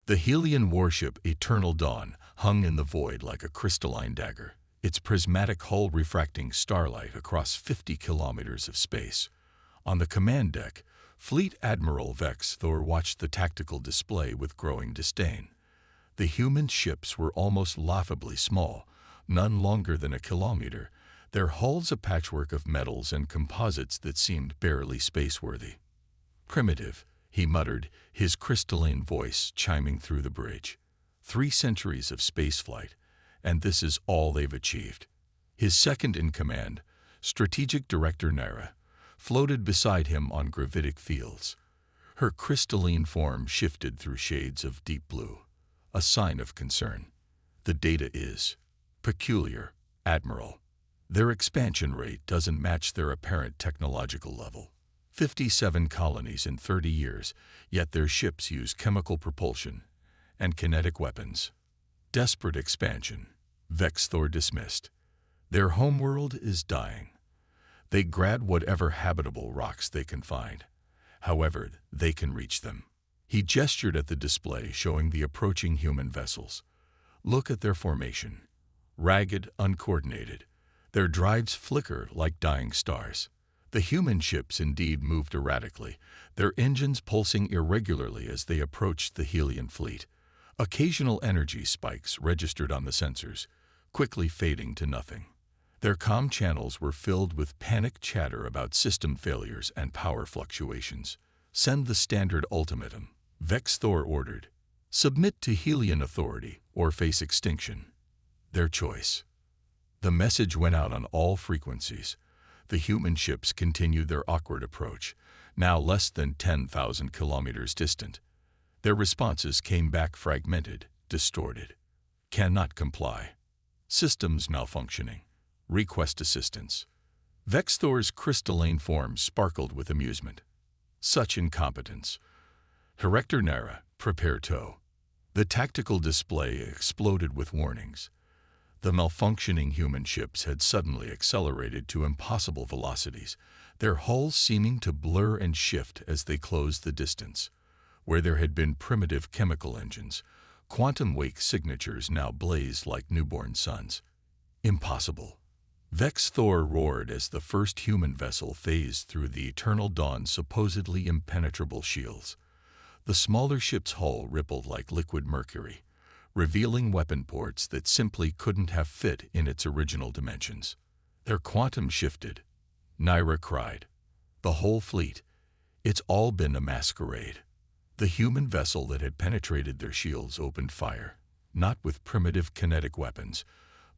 The Helian warship Eternal Dawn hung in the void like a crystalline dagger, its prismatic hull refracting starlight across 50 kilometers of space. On the command deck, Fleet Admiral Vex Thor watched the tactical display with growing disdain. The human ships were almost laughably small, none longer than a kilometer, their hulls a patchwork of metals and composites that seemed barely spaceworthy. "Primitive," he muttered, his crystalline voice chiming through the bridge. 3 centuries of spaceflight, and this is all they've achieved. His second-in-command, Strategic Director Nara, floated beside him on gravitic fields. Her crystalline form shifted through shades of deep blue, a sign of concern. "The data is peculiar, Admiral. Their expansion rate doesn't match their apparent technological level. 57 colonies in 30 years, yet their ships use chemical propulsion and kinetic weapons. Desperate expansion," Vex Thor dismissed. "Their homeworld is dying. They grab whatever habitable rocks they can find, however they can reach them." He gestured at the display showing the approaching human vessels. "Look at their formation. Ragged, uncoordinated. Their drives flicker like dying stars." The human ships indeed moved erratically, their engines pulsing irregularly as they approached the Helian fleet. Occasional energy spikes registered on the sensors, quickly fading to nothing. Their comm channels were filled with panicked chatter about system failures and power fluctuations. "Send the standard ultimatum," Vex Thor ordered. "Submit to Helian authority or face extinction. Their choice." The message went out on all frequencies. The human ships continued their awkward approach, now less than 10,000 kilometers distant. Their responses came back fragmented, distorted. "Cannot comply. Systems malfunctioning. Request assistance." Vex Thor's crystalline form sparkled with amusement. "Such incompetence. Director Nara, prepare tow." The tactical display exploded with warnings. The malfunctioning human ships had suddenly accelerated to impossible velocities, their hulls seeming to blur and shift as they closed the distance. Where there had been primitive chemical engines, quantum wake signatures now blazed like newborn suns. "Impossible." Vex Thor roared as the first human vessel phased through the Eternal Dawn's supposedly impenetrable shields. The smaller ship's hull rippled like liquid mercury, revealing weapon ports that simply couldn't have fit in its original dimensions. "Their quantum shifted," Naira cried. "The whole fleet. It's all been a masquerade." The human vessel that had penetrated their shields opened fire, not with primitive kinetic weapons,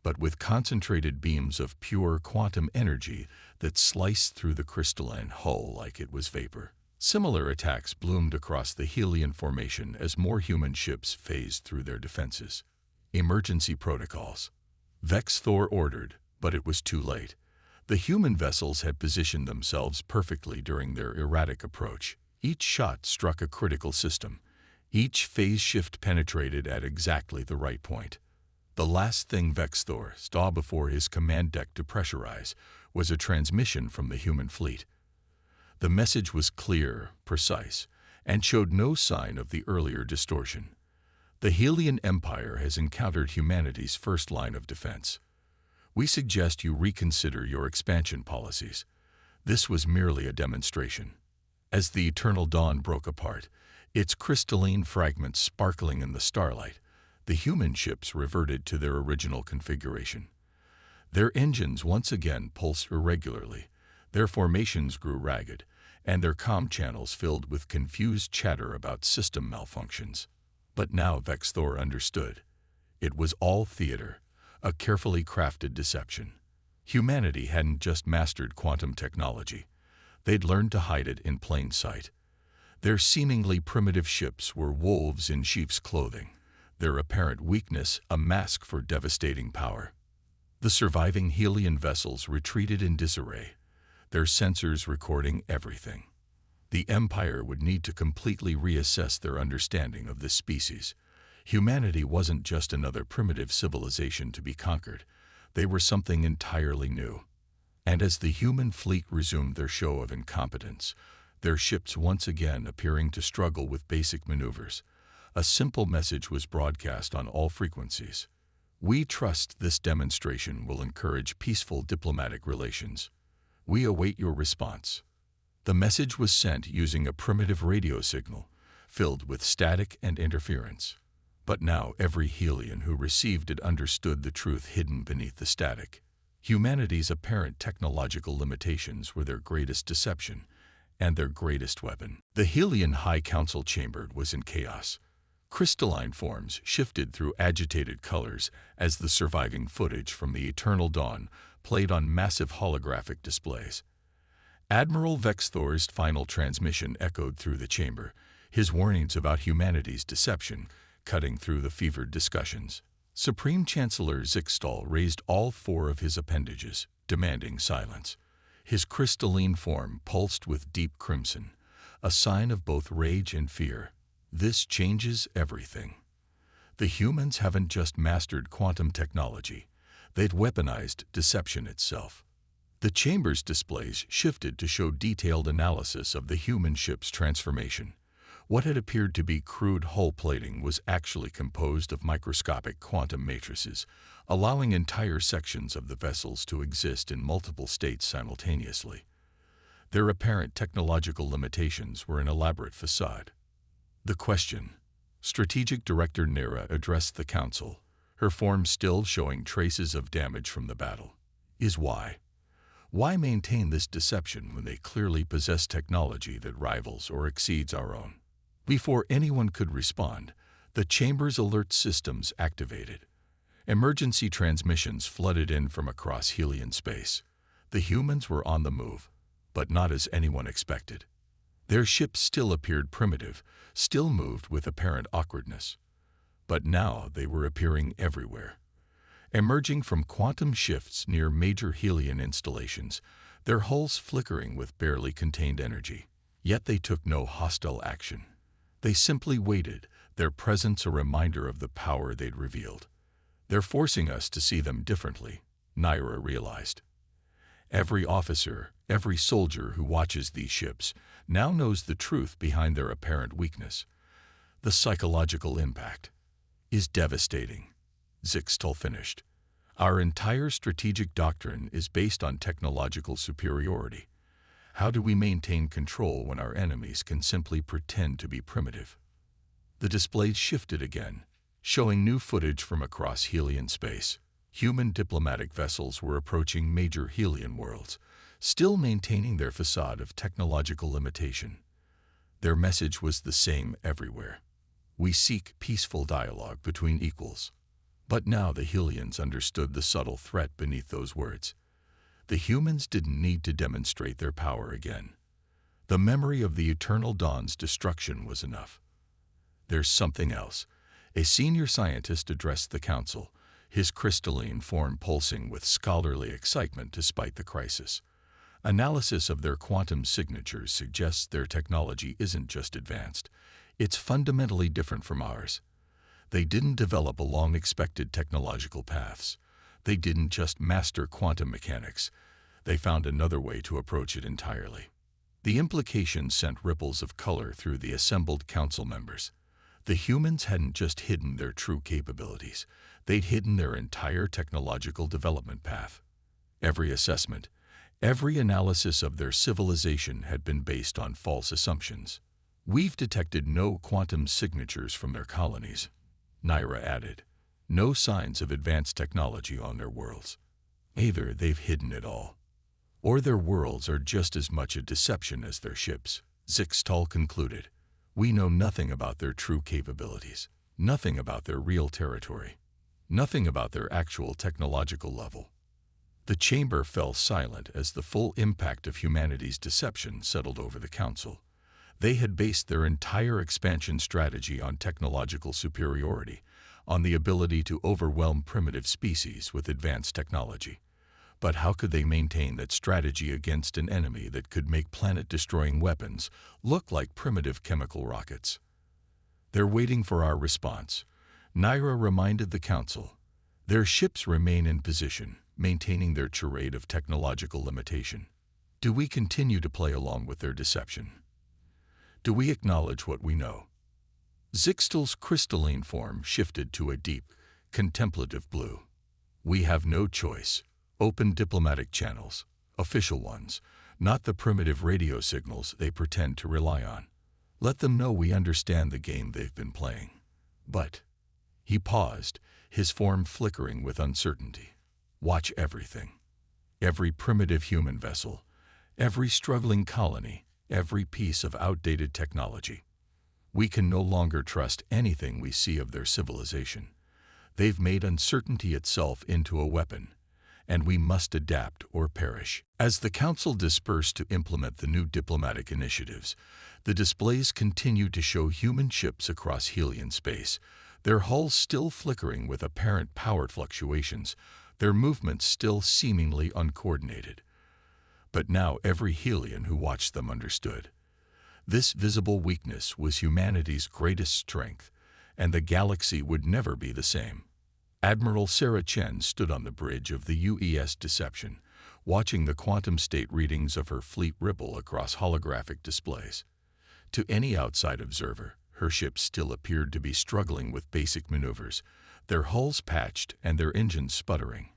but with concentrated beams of pure quantum energy that sliced through the crystalline hull like it was vapor. Similar attacks bloomed across the Helian formation as more human ships phased through their defenses. "Emergency protocols," Vex Thor ordered, but it was too late. The human vessels had positioned themselves perfectly during their erratic approach. Each shot struck a critical system. Each phase shift penetrated at exactly the right point. The last thing Vex Thor saw before his command deck depressurized was a transmission from the human fleet. The message was clear, precise, and showed no sign of the earlier distortion. "The Helian Empire has encountered humanity's first line of defense. We suggest you reconsider your expansion policies. This was merely a demonstration." As the Eternal Dawn broke apart, its crystalline fragments sparkling in the starlight, the human ships reverted to their original configuration. Their engines once again pulsed irregularly, their formations grew ragged, and their comm channels filled with confused chatter about system malfunctions. But now Vex Thor understood. It was all theater, a carefully crafted deception. Humanity hadn't just mastered quantum technology. They'd learned to hide it in plain sight. Their seemingly primitive ships were wolves in sheep's clothing, their apparent weakness a mask for devastating power. The surviving Helian vessels retreated in disarray, their sensors recording everything. The Empire would need to completely reassess their understanding of this species. Humanity wasn't just another primitive civilization to be conquered. They were something entirely new. And as the human fleet resumed their show of incompetence, their ships once again appearing to struggle with basic maneuvers, A simple message was broadcast on all frequencies. We trust this demonstration will encourage peaceful diplomatic relations. We await your response. The message was sent using a primitive radio signal, filled with static and interference. But now every Helian who received it understood the truth hidden beneath the static. Humanity's apparent technological limitations were their greatest deception and their greatest weapon. The Helian High Council chamber was in chaos. Crystalline forms shifted through agitated colors as the surviving footage from the Eternal Dawn played on massive holographic displays. Admiral Vexthor's final transmission echoed through the chamber, his warnings about humanity's deception cutting through the fevered discussions. Supreme Chancellor Zixtal raised all four of his appendages, demanding silence. His crystalline form pulsed with deep crimson, a sign of both rage and fear. This changes everything. The humans haven't just mastered quantum technology, they'd weaponized deception itself. The chamber's displays shifted to show detailed analysis of the human ship's transformation. What had appeared to be crude hull plating was actually composed of microscopic quantum matrices, allowing entire sections of the vessels to exist in multiple states simultaneously. Their apparent technological limitations were an elaborate facade. The question. Strategic Director Nera addressed the Council, her form still showing traces of damage from the battle, is why. Why maintain this deception when they clearly possess technology that rivals or exceeds our own? Before anyone could respond, the chamber's alert systems activated. Emergency transmissions flooded in from across Helian space. The humans were on the move, but not as anyone expected. Their ships still appeared primitive, still moved with apparent awkwardness. But now they were appearing everywhere. Emerging from quantum shifts near major Helian installations, their hulls flickering with barely contained energy. Yet they took no hostile action. They simply waited, their presence a reminder of the power they'd revealed. They're forcing us to see them differently, Naira realized. Every officer, every soldier who watches these ships now knows the truth behind their apparent weakness. The psychological impact is devastating. Zixtal finished. Our entire strategic doctrine is based on technological superiority. How do we maintain control when our enemies can simply pretend to be primitive? The displays shifted again, showing new footage from across Helian space. Human diplomatic vessels were approaching major Helian worlds, still maintaining their facade of technological limitation. Their message was the same everywhere. We seek peaceful dialogue between equals. But now the Helians understood the subtle threat beneath those words. The humans didn't need to demonstrate their power again. The memory of the Eternal Dawn's destruction was enough. There's something else. A senior scientist addressed the Council, his crystalline form pulsing with scholarly excitement despite the crisis. Analysis of their quantum signatures suggests their technology isn't just advanced, it's fundamentally different from ours. They didn't develop along expected technological paths. They didn't just master quantum mechanics. They found another way to approach it entirely. The implications sent ripples of color through the assembled council members. The humans hadn't just hidden their true capabilities. They'd hidden their entire technological development path. Every assessment, every analysis of their civilization had been based on false assumptions. We've detected no quantum signatures from their colonies, Naira added. No signs of advanced technology on their worlds. Either they've hidden it all, or their worlds are just as much a deception as their ships, Zixtal concluded. We know nothing about their true capabilities, nothing about their real territory, nothing about their actual technological level. The chamber fell silent as the full impact of humanity's deception settled over the Council. They had based their entire expansion strategy on technological superiority, on the ability to overwhelm primitive species with advanced technology. But how could they maintain that strategy against an enemy that could make planet-destroying weapons look like primitive chemical rockets? They're waiting for our response, Naira reminded the Council. Their ships remain in position, maintaining their charade of technological limitation. Do we continue to play along with their deception? Do we acknowledge what we know? Zixtal's crystalline form shifted to a deep, contemplative blue. "We have no choice. Open diplomatic channels, official ones, not the primitive radio signals they pretend to rely on. Let them know we understand the game they've been playing." But he paused, his form flickering with uncertainty. "Watch everything. Every primitive human vessel, every struggling colony, every piece of outdated technology. We can no longer trust anything we see of their civilization. They've made uncertainty itself into a weapon, and we must adapt or perish." As the Council dispersed to implement the new diplomatic initiatives, the displays continued to show human ships across Helian space, their hulls still flickering with apparent power fluctuations, their movements still seemingly uncoordinated. But now every Helian who watched them understood. This visible weakness was humanity's greatest strength, and the galaxy would never be the same. Admiral Sarah Chen stood on the bridge of the UES Deception, watching the quantum state readings of her fleet ripple across holographic displays. To any outside observer, her ships still appeared to be struggling with basic maneuvers, their hulls patched and their engines sputtering.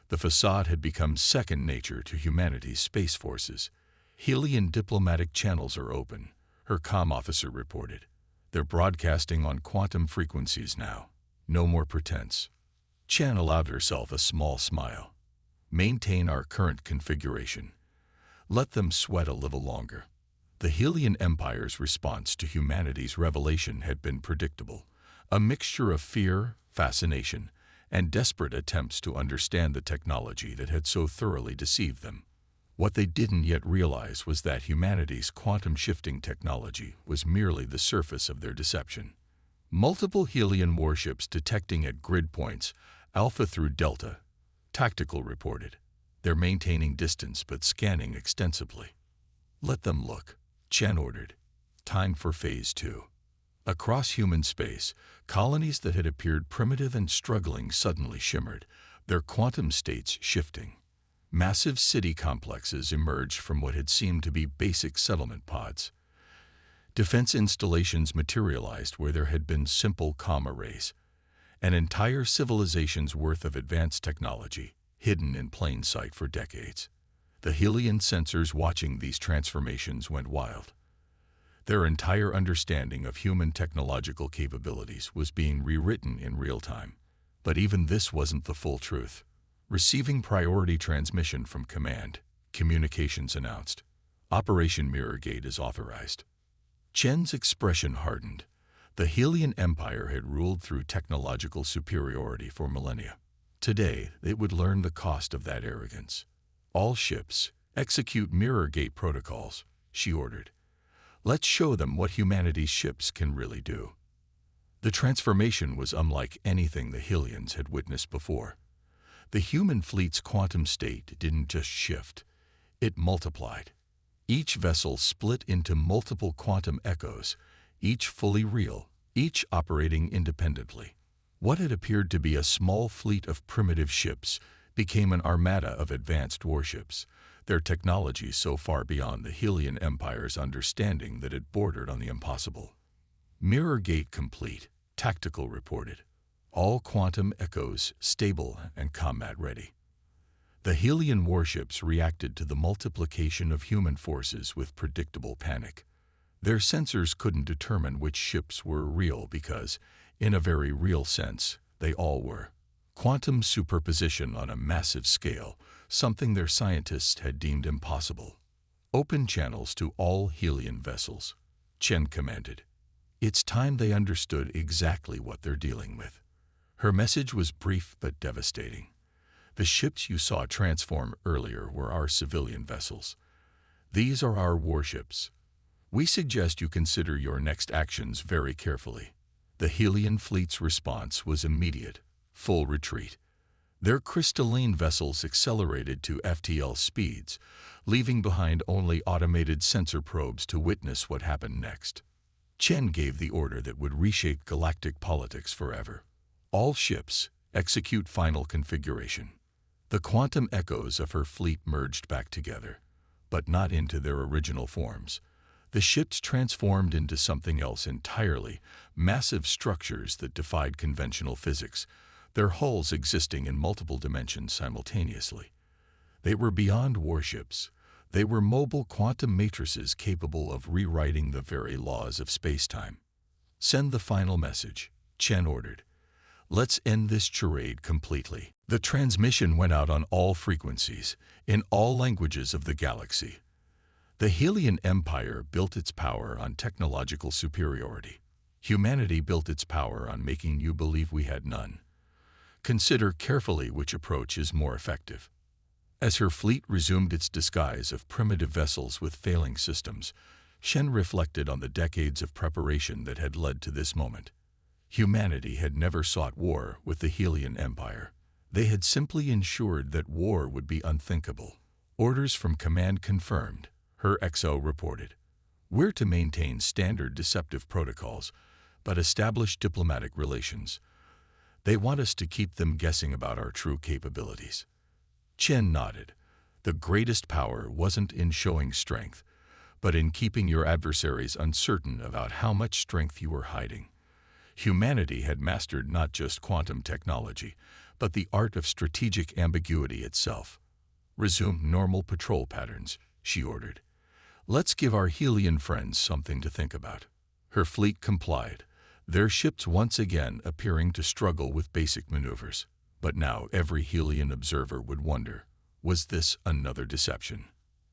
The facade had become second nature to humanity's space forces. "Helian diplomatic channels are open," her comm officer reported. "They're broadcasting on quantum frequencies now. No more pretense." Chen allowed herself a small smile. "Maintain our current configuration. Let them sweat a little longer." The Helian Empire's response to humanity's revelation had been predictable, a mixture of fear, fascination, and desperate attempts to understand the technology that had so thoroughly deceived them. What they didn't yet realize was that humanity's quantum-shifting technology was merely the surface of their deception. Multiple Helian warships detecting at grid points, Alpha through Delta, Tactical reported. "They're maintaining distance but scanning extensively." "Let them look," Chen ordered. "Time for Phase 2. Across human space, colonies that had appeared primitive and struggling suddenly shimmered, their quantum states shifting. Massive city complexes emerged from what had seemed to be basic settlement pods. Defense installations materialized where there had been simple comm arrays. An entire civilization's worth of advanced technology, hidden in plain sight for decades. The Helian sensors watching these transformations went wild. Their entire understanding of human technological capabilities was being rewritten in real time. But even this wasn't the full truth. Receiving priority transmission from Command, Communications announced. "Operation Mirror Gate is authorized." Chen's expression hardened. The Helian Empire had ruled through technological superiority for millennia. Today, it would learn the cost of that arrogance. "All ships, execute Mirror Gate protocols," she ordered. "Let's show them what humanity's ships can really do." The transformation was unlike anything the Helians had witnessed before. The human fleet's quantum state didn't just shift, it multiplied. Each vessel split into multiple quantum echoes, each fully real, each operating independently. What had appeared to be a small fleet of primitive ships became an armada of advanced warships, their technology so far beyond the Helian Empire's understanding that it bordered on the impossible. "Mirror Gate complete," Tactical reported. "All quantum echoes stable and combat ready." The Helian warships reacted to the multiplication of human forces with predictable panic. Their sensors couldn't determine which ships were real because, in a very real sense, they all were. Quantum superposition on a massive scale, something their scientists had deemed impossible. "Open channels to all Helian vessels," Chen commanded. It's time they understood exactly what they're dealing with. Her message was brief but devastating. "The ships you saw transform earlier were our civilian vessels. These are our warships. We suggest you consider your next actions very carefully." The Helian fleet's response was immediate, full retreat. Their crystalline vessels accelerated to FTL speeds, leaving behind only automated sensor probes to witness what happened next. Chen gave the order that would reshape galactic politics forever. "All ships, execute final configuration." The quantum echoes of her fleet merged back together, but not into their original forms. The ships transformed into something else entirely, massive structures that defied conventional physics, their hulls existing in multiple dimensions simultaneously. They were beyond warships. They were mobile quantum matrices capable of rewriting the very laws of space-time. "Send the final message," Chen ordered. "Let's end this charade completely." The transmission went out on all frequencies, in all languages of the galaxy. The Helian Empire built its power on technological superiority. Humanity built its power on making you believe we had none. Consider carefully which approach is more effective. As her fleet resumed its disguise of primitive vessels with failing systems, Shen reflected on the decades of preparation that had led to this moment. Humanity had never sought war with the Helian Empire. They had simply ensured that war would be unthinkable. "Orders from command confirmed," her XO reported. "We're to maintain standard deceptive protocols, but establish diplomatic relations. They want us to keep them guessing about our true capabilities." Chen nodded. The greatest power wasn't in showing strength, but in keeping your adversaries uncertain about how much strength you were hiding. Humanity had mastered not just quantum technology, but the art of strategic ambiguity itself. "Resume normal patrol patterns," she ordered. "Let's give our Helian friends something to think about." Her fleet complied, their ships once again appearing to struggle with basic maneuvers. But now every Helian observer would wonder, was this another deception?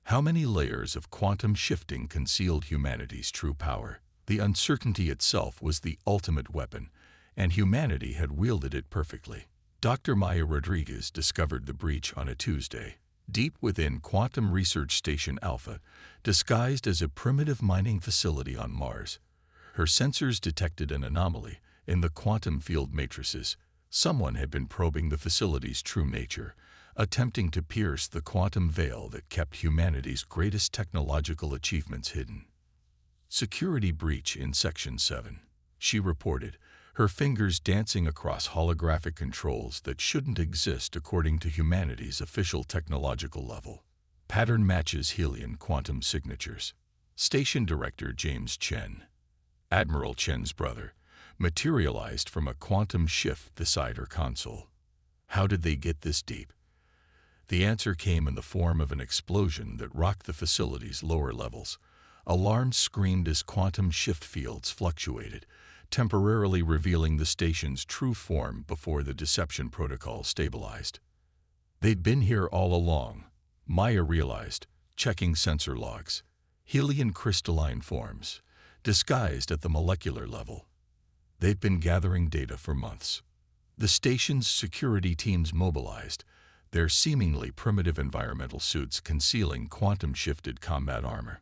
How many layers of quantum shifting concealed humanity's true power? The uncertainty itself was the ultimate weapon, and humanity had wielded it perfectly. Dr. Maya Rodriguez discovered the breach on a Tuesday, deep within Quantum Research Station Alpha, disguised as a primitive mining facility on Mars. Her sensors detected an anomaly in the quantum field matrices. Someone had been probing the facility's true nature, attempting to pierce the quantum veil that kept humanity's greatest technological achievements hidden. "Security breach in Section 7, she reported, her fingers dancing across holographic controls that shouldn't exist according to humanity's official technological level. "Pattern matches Helian quantum signatures." Station Director James Chen, Admiral Chen's brother, materialized from a quantum shift beside her console. How did they get this deep? The answer came in the form of an explosion that rocked the facility's lower levels. Alarms screamed as quantum shift fields fluctuated, temporarily revealing the station's true form before the deception protocol stabilized. They'd been here all along, Maya realized, checking sensor logs. Helian crystalline forms, disguised at the molecular level. They'd been gathering data for months. The station's security teams mobilized, their seemingly primitive environmental suits concealing quantum-shifted combat armor.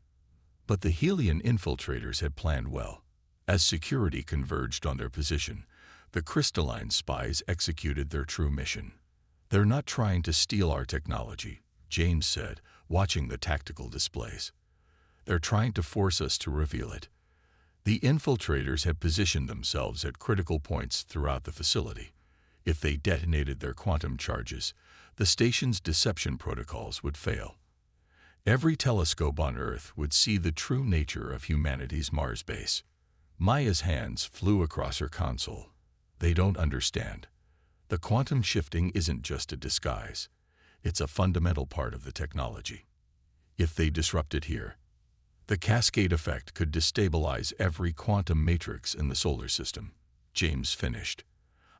But the Helian infiltrators had planned well. As security converged on their position, the crystalline spies executed their true mission. "They're not trying to steal our technology," James said, watching the tactical displays. "They're trying to force us to reveal it." The infiltrators had positioned themselves at critical points throughout the facility. If they detonated their quantum charges, the station's deception protocols would fail. Every telescope on Earth would see the true nature of humanity's Mars base. Maya's hands flew across her console. "They don't understand. The quantum shifting isn't just a disguise. It's a fundamental part of the technology. If they disrupt it here, the cascade effect could destabilize every quantum matrix in the solar system." James finished.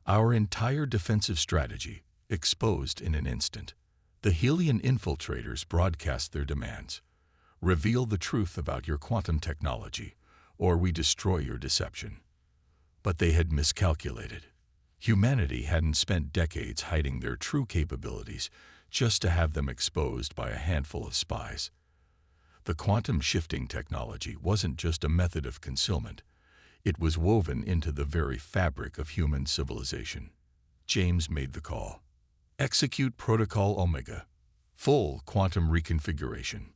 "Our entire defensive strategy exposed in an instant." The Helian infiltrators broadcast their demands. "Reveal the truth about your quantum technology, or we destroy your deception." But they had miscalculated. Humanity hadn't spent decades hiding their true capabilities just to have them exposed by a handful of spies. The quantum shifting technology wasn't just a method of concealment. It was woven into the very fabric of human civilization. James made the call. "Execute Protocol Omega. Full quantum reconfiguration."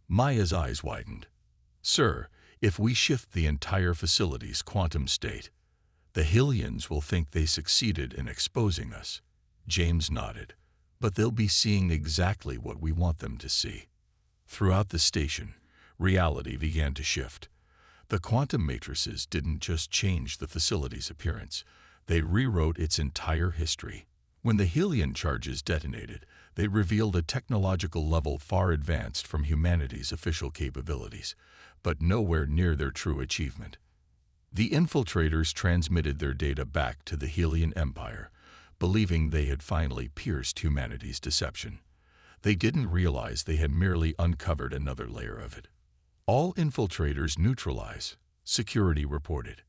Maya's eyes widened. "Sir, if we shift the entire facility's quantum state, the Helians will think they succeeded in exposing us." James nodded. "But they'll be seeing exactly what we want them to see." Throughout the station, Reality began to shift. The quantum matrices didn't just change the facility's appearance, they rewrote its entire history. When the helium charges detonated, they revealed a technological level far advanced from humanity's official capabilities, but nowhere near their true achievement. The infiltrators transmitted their data back to the Helian Empire, believing they had finally pierced humanity's deception. They didn't realize they had merely uncovered another layer of it. All infiltrators neutralize, security reported.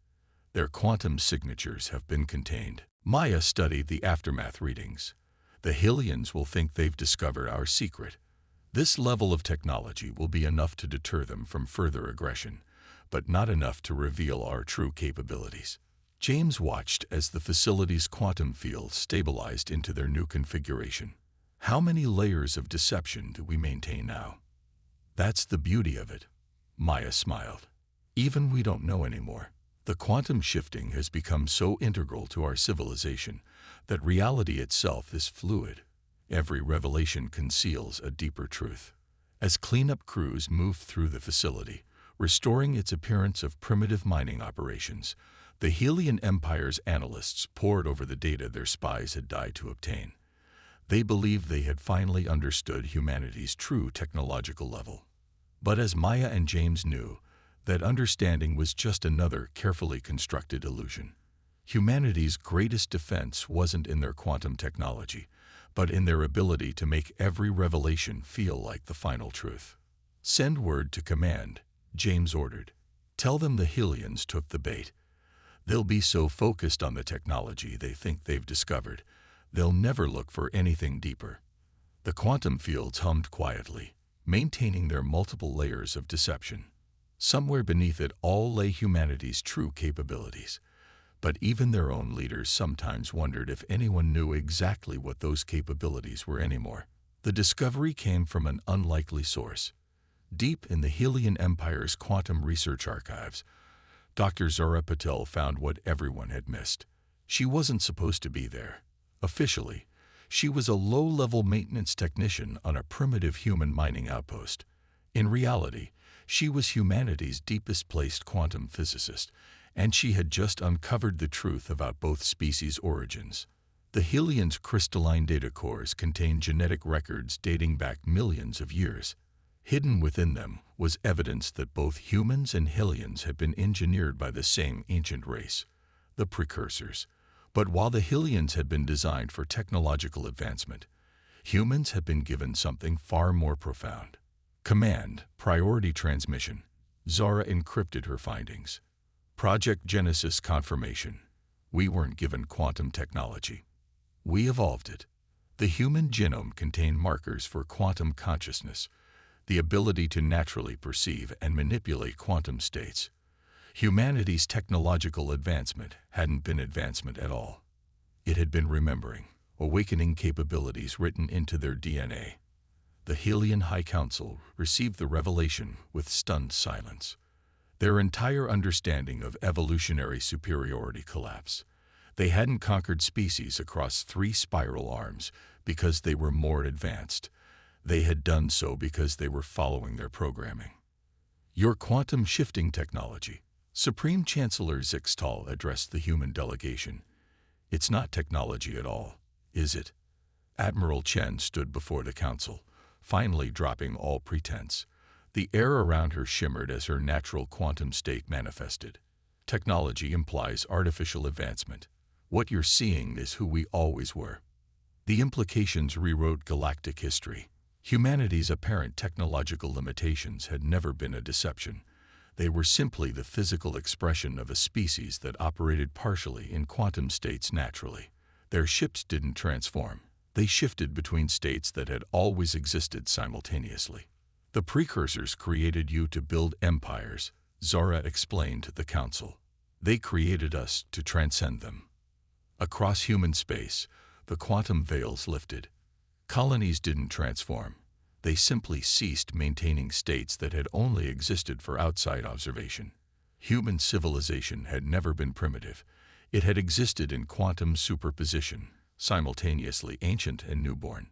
Their quantum signatures have been contained. Maya studied the aftermath readings. The Helians will think they've discovered our secret. This level of technology will be enough to deter them from further aggression, but not enough to reveal our true capabilities. James watched as the facility's quantum field stabilized into their new configuration. How many layers of deception do we maintain now? That's the beauty of it. Maya smiled. Even we don't know anymore. The quantum shifting has become so integral to our civilization that reality itself is fluid. Every revelation conceals a deeper truth. As cleanup crews moved through the facility, restoring its appearance of primitive mining operations, the Helian Empire's analysts pored over the data their spies had died to obtain. They believed they had finally understood humanity's true technological level. But as Maya and James knew, that understanding was just another carefully constructed illusion. Humanity's greatest defense wasn't in their quantum technology, but in their ability to make every revelation feel like the final truth. "Send word to command," James ordered. "Tell them the Helians took the bait. They'll be so focused on the technology they think they've discovered, they'll never look for anything deeper." The quantum fields hummed quietly, maintaining their multiple layers of deception. Somewhere beneath it all lay humanity's true capabilities. But even their own leaders sometimes wondered if anyone knew exactly what those capabilities were anymore. The discovery came from an unlikely source. Deep in the Helian Empire's quantum research archives, Dr. Zora Patel found what everyone had missed. She wasn't supposed to be there. Officially, she was a low-level maintenance technician on a primitive human mining outpost. In reality, she was humanity's deepest-placed quantum physicist, and she had just uncovered the truth about both species' origins. The Helians' crystalline data cores contained genetic records dating back millions of years. Hidden within them was evidence that both humans and Helians had been engineered by the same ancient race, the precursors. But while the Helians had been designed for technological advancement, humans had been given something far more profound. Command, priority transmission. Zara encrypted her findings. Project Genesis confirmation. We weren't given quantum technology. We evolved it. The human genome contained markers for quantum consciousness, the ability to naturally perceive and manipulate quantum states. Humanity's technological advancement hadn't been advancement at all. It had been remembering, awakening capabilities written into their DNA. The Helian High Council received the revelation with stunned silence. Their entire understanding of evolutionary superiority collapsed. They hadn't conquered species across 3 spiral arms because they were more advanced. They had done so because they were following their programming. "Your quantum shifting technology," Supreme Chancellor Zixtal addressed the human delegation. "It's not technology at all, is it?" Admiral Chen stood before the council, finally dropping all pretense. The air around her shimmered as her natural quantum state manifested. "Technology implies artificial advancement. What you're seeing is who we always were." The implications rewrote galactic history. Humanity's apparent technological limitations had never been a deception. They were simply the physical expression of a species that operated partially in quantum states naturally. Their ships didn't transform. They shifted between states that had always existed simultaneously. "The precursors created you to build empires," Zora explained to the council. "They created us to transcend them." Across human space, the quantum veils lifted. Colonies didn't transform. They simply ceased maintaining states that had only existed for outside observation. Human civilization had never been primitive. It had existed in quantum superposition, simultaneously ancient and newborn.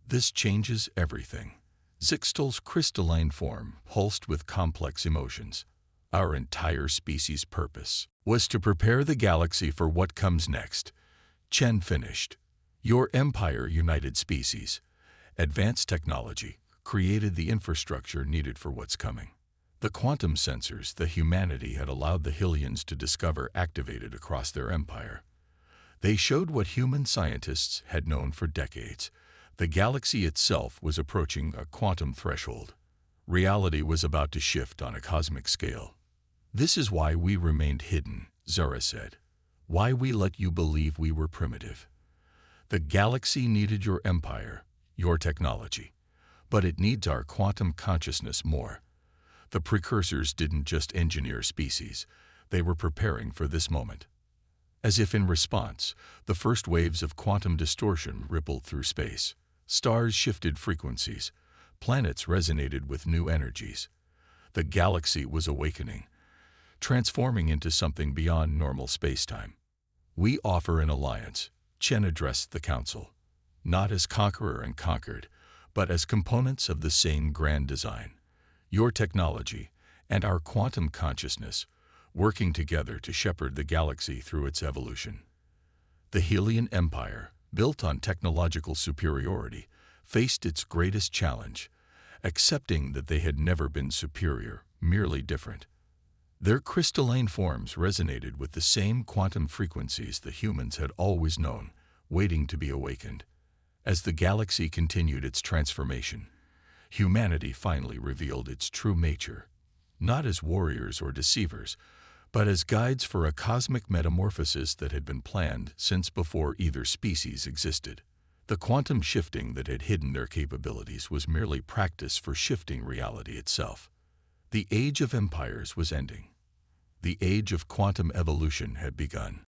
This changes everything. Zixtal's crystalline form pulsed with complex emotions. Our entire species' purpose was to prepare the galaxy for what comes next. Chen finished. Your empire united species. Advanced technology created the infrastructure needed for what's coming. The quantum sensors that humanity had allowed the Hylians to discover activated across their empire. They showed what human scientists had known for decades. The galaxy itself was approaching a quantum threshold. Reality was about to shift on a cosmic scale. This is why we remained hidden, Zara said. Why we let you believe we were primitive. The galaxy needed your empire, your technology. But it needs our quantum consciousness more. The precursors didn't just engineer species. They were preparing for this moment. As if in response, the first waves of quantum distortion rippled through space. Stars shifted frequencies. Planets resonated with new energies. The galaxy was awakening, transforming into something beyond normal spacetime. We offer an alliance, Chen addressed the council, not as conqueror and conquered, but as components of the same grand design. Your technology and our quantum consciousness working together to shepherd the galaxy through its evolution. The Hylian Empire, built on technological superiority, faced its greatest challenge, accepting that they had never been superior, merely different. Their crystalline forms resonated with the same quantum frequencies the humans had always known, waiting to be awakened. As the galaxy continued its transformation, humanity finally revealed its true nature, not as warriors or deceivers, but as guides for a cosmic metamorphosis that had been planned since before either species existed. The quantum shifting that had hidden their capabilities was merely practice for shifting reality itself. The age of empires was ending. The age of quantum evolution had begun.